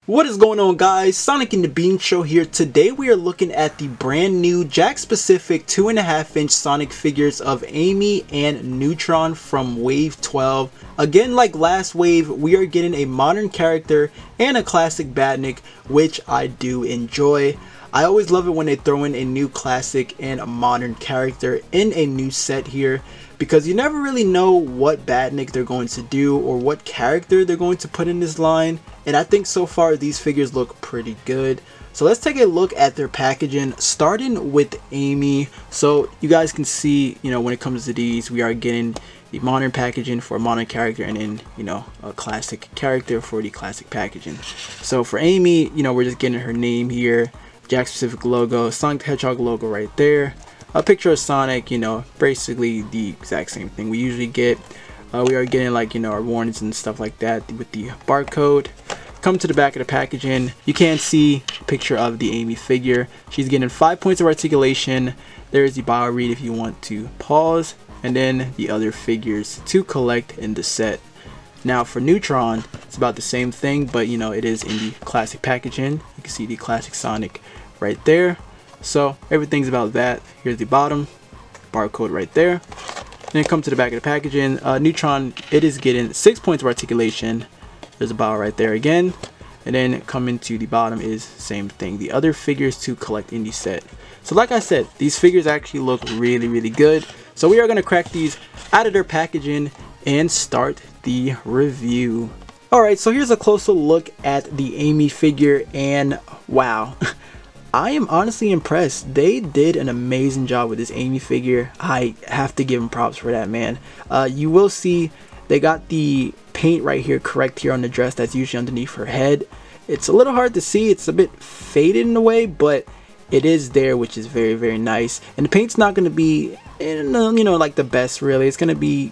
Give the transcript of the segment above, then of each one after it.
What is going on, guys? Sonic and the Bean Show here. Today we are looking at the brand new Jakks specific 2.5-inch Sonic figures of Amy and Newtron from Wave 12. Again, like last wave, we are getting a modern character and a classic Badnik, which I do enjoy. I always love it when they throw in a new classic and a modern character in a new set here, because you never really know what Badnik they're going to do or what character they're going to put in this line. And I think so far these figures look pretty good. So let's take a look at their packaging, starting with Amy. So you guys can see, when it comes to these, we are getting the modern packaging for a modern character and then, a classic character for the classic packaging. So for Amy, we're just getting her name here, Jakks specific logo, Sonic the Hedgehog logo right there. A picture of Sonic, basically the exact same thing we usually get. We are getting our warnings and stuff like that with the barcode. Come to the back of the packaging, you can see a picture of the Amy figure. She's getting 5 points of articulation. There's the bio read if you want to pause, and then the other figures to collect in the set. Now for Newtron, it's about the same thing, but it is in the classic packaging. You can see the classic Sonic right there. So everything's about that. Here's the bottom, barcode right there. Then come to the back of the packaging. Newtron, it is getting 6 points of articulation. There's a bar right there again. And then coming to the bottom is same thing. The other figures to collect in the set. So like I said, these figures actually look really good. So we are going to crack these out of their packaging and start the review. Alright, so here's a closer look at the Amy figure, and wow. I am honestly impressed. They did an amazing job with this Amy figure. I have to give them props for that, man. You will see they got the paint right here correct here on the dress that's usually underneath her head. It's a little hard to see. It's a bit faded in a way, but it is there, which is very nice. And the paint's not going to be like the best, really. It's going to be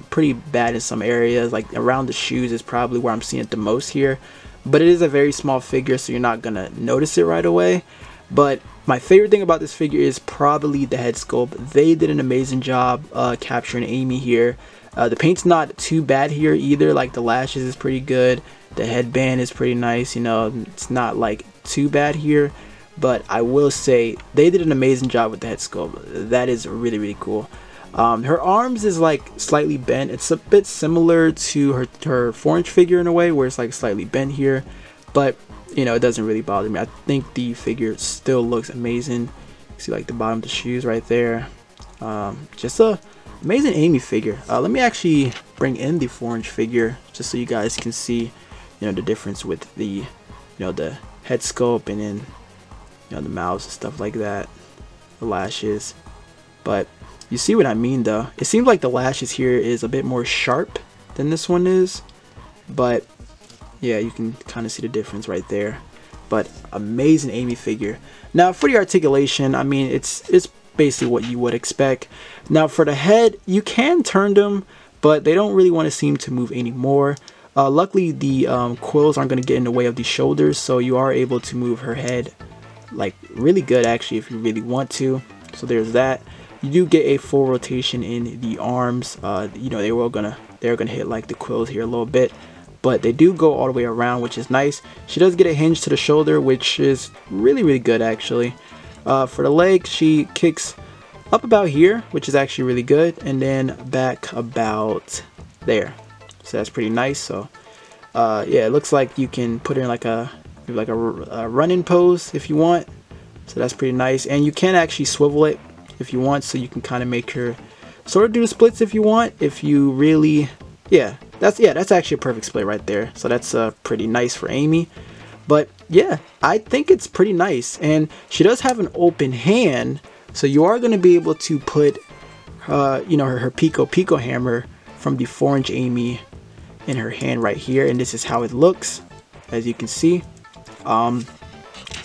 pretty bad in some areas, like around the shoes is probably where I'm seeing it the most here. But it is a very small figure, so you're not gonna notice it right away. But my favorite thing about this figure is probably the head sculpt. They did an amazing job capturing Amy here. The paint's not too bad here either. Like the lashes is pretty good. The headband is pretty nice. It's not like too bad here. But I will say they did an amazing job with the head sculpt. That is really cool. Her arms is like slightly bent. It's a bit similar to her 4-inch figure in a way, where it's like slightly bent here, but it doesn't really bother me. I think the figure still looks amazing. You see like the bottom of the shoes right there. Just a amazing Amy figure. Let me actually bring in the 4-inch figure just so you guys can see the difference with the the head sculpt, and then the mouths and stuff like that, the lashes. But you see what I mean, though. It seems like the lashes here is a bit more sharp than this one is. But yeah, you can kind of see the difference right there. But amazing Amy figure. Now for the articulation, I mean, it's basically what you would expect. Now for the head, you can turn them, but they don't really want to seem to move anymore. Luckily, the quills aren't going to get in the way of the shoulders, so you are able to move her head like really good, actually, if you really want to. So there's that. You do get a full rotation in the arms. They're gonna hit like the quills here a little bit, but they do go all the way around, which is nice. She does get a hinge to the shoulder, which is really good, actually. For the leg, she kicks up about here, which is actually really good, and then back about there. So that's pretty nice. So yeah, it looks like you can put her in like a run-in pose if you want. So that's pretty nice, and you can actually swivel it if you want, so you can kind of make her sort of do the splits if you want. If you really, that's actually a perfect split right there. So that's pretty nice for Amy. But yeah, I think it's pretty nice, and she does have an open hand, so you are going to be able to put her Pico hammer from the 4-inch Amy in her hand right here, and this is how it looks, as you can see. Let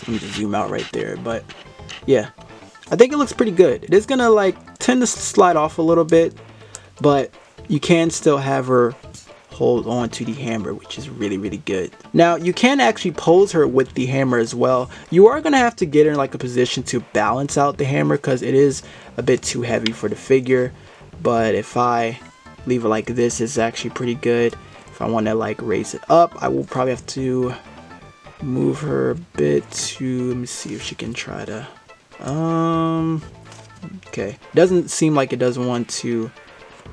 me just zoom out right there, but yeah, I think it looks pretty good. It is gonna tend to slide off a little bit, but you can still have her hold on to the hammer, which is really good. Now you can actually pose her with the hammer as well. You are gonna have to get her in like a position to balance out the hammer, because it is a bit too heavy for the figure. But if I leave it like this, it's actually pretty good. If I want to like raise it up, I will probably have to move her a bit to, let me see if she can try to, okay. Doesn't seem like it doesn't want to,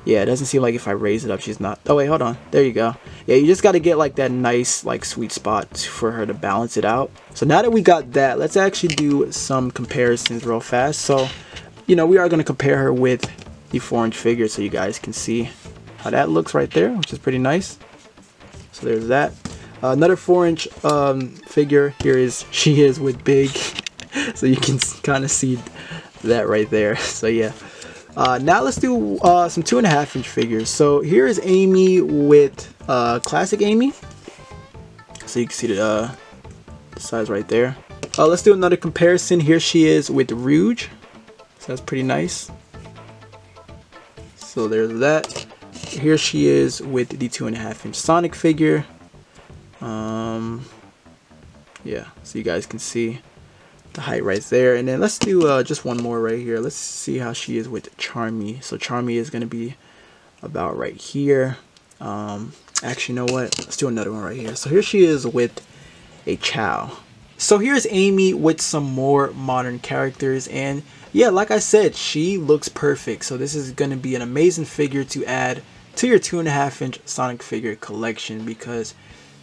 yeah, it doesn't seem like if I raise it up, she's not, oh wait, hold on, there you go. Yeah, you just got to get like that nice, like sweet spot for her to balance it out. So now that we got that, let's actually do some comparisons real fast. So, you know, we are going to compare her with the 4-inch figure so you guys can see how that looks right there, which is pretty nice. So there's that. Another 4-inch figure here is, she is with big, so you can kind of see that right there. So yeah. Now let's do some 2.5-inch figures. So here is Amy with classic Amy. So you can see the size right there. Let's do another comparison. Here she is with Rouge. So that's pretty nice. So there's that. Here she is with the 2.5-inch Sonic figure. Yeah, so you guys can see the height right there. And then let's do just one more right here. Let's see how she is with Charmy. So Charmy is going to be about right here. Actually, you know what? Let's do another one right here. So here she is with a Chow. So here's Amy with some more modern characters, and yeah, like I said, she looks perfect. So this is going to be an amazing figure to add to your 2.5-inch Sonic figure collection, because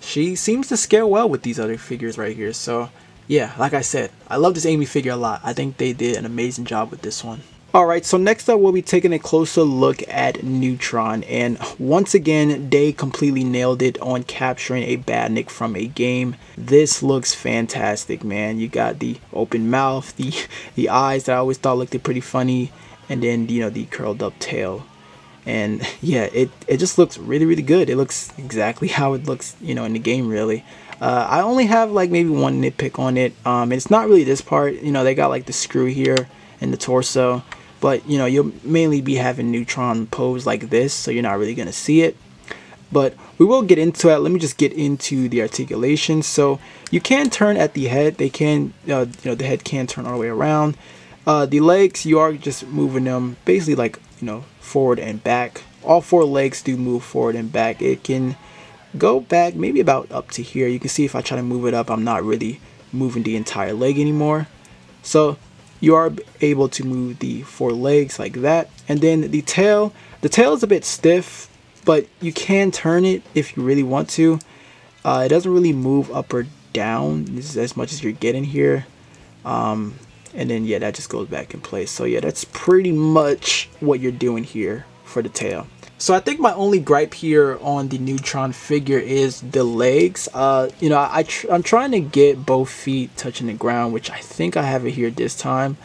she seems to scale well with these other figures right here. So yeah, like I said, I love this Amy figure a lot. I think they did an amazing job with this one. Alright, so next up we'll be taking a closer look at Newtron, and once again they completely nailed it on capturing a badnik from a game. This looks fantastic, man. You got the open mouth, the eyes that I always thought looked pretty funny, and then, you know, the curled up tail. And yeah, it just looks really good. It looks exactly how it looks, you know, in the game, really. I only have like maybe one nitpick on it. It's not really this part. You know, they got like the screw here in the torso, but you know, you'll mainly be having Newtron pose like this, so you're not really gonna see it. But we will get into it. Let me just get into the articulation. So you can turn at the head. They can, you know, the head can turn all the way around. The legs, you are just moving them basically like, you know, forward and back. All 4 legs do move forward and back. It can go back maybe about up to here. You can see if I try to move it up, I'm not really moving the entire leg anymore. So you are able to move the 4 legs like that. And then the tail is a bit stiff, but you can turn it if you really want to. It doesn't really move up or down. This is as much as you're getting here. And then yeah, that just goes back in place. So yeah, that's pretty much what you're doing here for the tail. So I think my only gripe here on the Newtron figure is the legs. You know, I'm trying to get both feet touching the ground, which I think I have it here this time,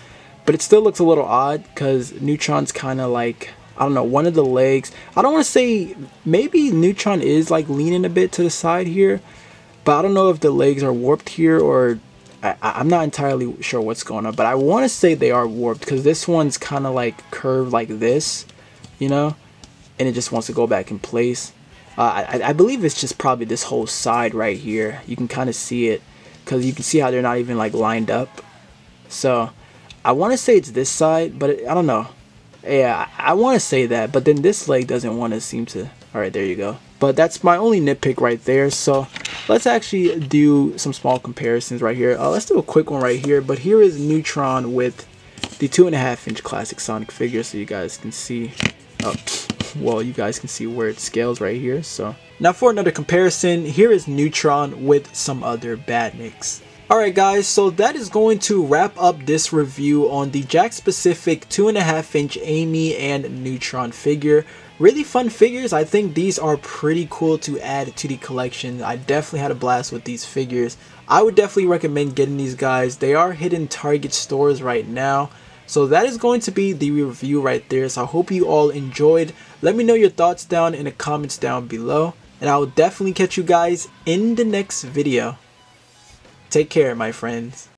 but it still looks a little odd because Neutron's kind of like, I don't know, one of the legs, I don't want to say, maybe Newtron is like leaning a bit to the side here, but I don't know if the legs are warped here, or I'm not entirely sure what's going on, but I want to say they are warped because this one's kind of like curved like this, you know, and it just wants to go back in place. I believe it's just probably this whole side right here. You can kind of see it because you can see how they're not even like lined up. So I want to say it's this side, but I don't know. Yeah, I want to say that, but then this leg doesn't want to seem to. All right, there you go. But that's my only nitpick right there. So let's actually do some small comparisons right here. Let's do a quick one right here. But here is Newtron with the 2.5-inch classic Sonic figure, so you guys can see. Well, you guys can see where it scales right here. So now for another comparison, here is Newtron with some other badniks. Alright guys, so that is going to wrap up this review on the Jakks specific 2.5-inch Amy and Newtron figure. Really fun figures. I think these are pretty cool to add to the collection. I definitely had a blast with these figures. I would definitely recommend getting these guys. They are hitting Target stores right now. So that is going to be the review right there. So I hope you all enjoyed. Let me know your thoughts down in the comments down below. And I will definitely catch you guys in the next video. Take care, my friends.